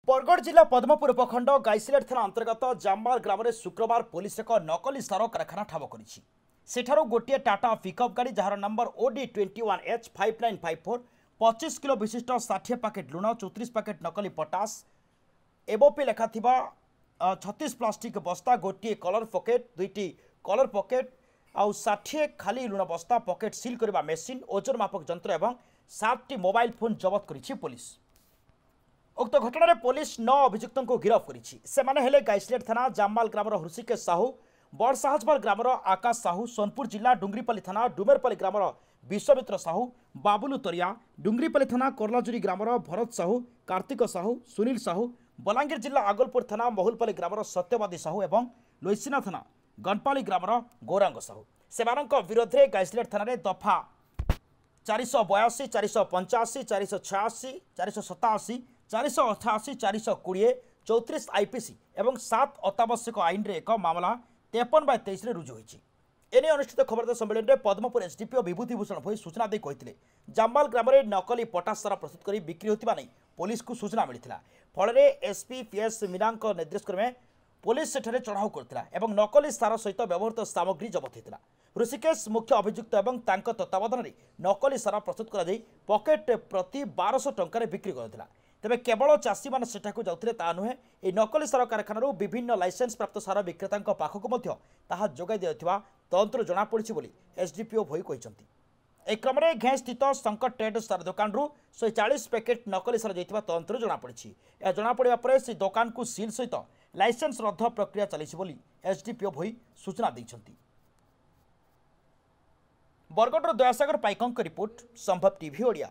बरगढ़ जिला पद्मपुर उपखंड गाइसिलेट थाना अंतर्गत जामबाल ग्राम में शुक्रवार पुलिस एक नकली सार कारखाना ठाब कर गोटे टाटा पिकअप गाड़ी जार नंबर OD21H5954 25 किलो विशिष्ट 60 पैकेट लुण 34 पैकेट नकली पटास एबोपी लेखा 36 प्लास्टिक बस्ता गोटे कलर पॉकेट दुईटी कलर पॉकेट आउ 60 खाली लुण बस्ता पॉकेट सील करने मेसीन ओजन मापक जंत्र और 7टी मोबाइल फोन जबत करिछि पुलिस। उक्त घटना में पुलिस 9 अभियुक्तों को गिरफ्त करें। गाइसिलेट थाना जामबाल ग्राम हृषिकेश साहू, बड़साहजबाल ग्राम आकाश साहू, सोनपुर जिला डुंगरीपल्ली थाना डुमेरपल्ली ग्राम विश्वमित्र साहू, बाबुलु तरिया, डुंगरीपल्ली थाना करलाजुरी ग्राम भरत साहू, कार्तिक साहू, सुनील साहू, बलांगीर जिला आगलपुर थाना महुलपल्ली ग्राम सत्यवादी साहू और लोईसिना थाना गणपाली ग्राम गौरांग साहू से विरोध में गाइसिलेट थाना दफा 482, 485, 486, 487, 488, 420, 34 आईपीसी और 7 अत्यावश्यक आईन रे एक मामला 53/23 रुजु होईछि। एने अनुष्ठित खबरदार सम्मेलन में पद्मपुर एसडीपीओ विभूति भूषण भोई सूचना दे कहते जामबाल ग्राम में नकली पटास सार प्रस्तुत कर बिक्री होता नहीं पुलिस को सूचना मिलता। फल एसपी पीएस मीना निर्देशक्रमे पुलिस सेठे चढ़ाऊ करता और नकली सार सहित व्यवहृत सामग्री जबत होता। ऋषिकेश मुख्य अभियुक्त और तत्वावधान में नकली सार प्रस्तुत कर पकेट प्रति 1200 टंकार बिक्री करता। तेरे केवल चाषी मैंने सेठाकू जाउथिले ता नुहे ए नकली सार कारखाना विभिन्न लाइसेंस प्राप्त सार विक्रेता पाखक जोगाई दिया तंत्र जमापड़ी बोली एसडीपीओ भोई कहते। एक क्रम में घें स्थित संकट ट्रेड सार दुकान 140 पैकेट नकली सार जाइथिबा तंत्र जमापड़ी। यह जमापड़ा पर से दुकान को सील सहित लाइसेंस रद्द प्रक्रिया चली बोली एसडीपीओ भोई सूचना देइछंती। बरगढ़ दयासागर पाइकंक रिपोर्ट संभव टीवी ओडिया।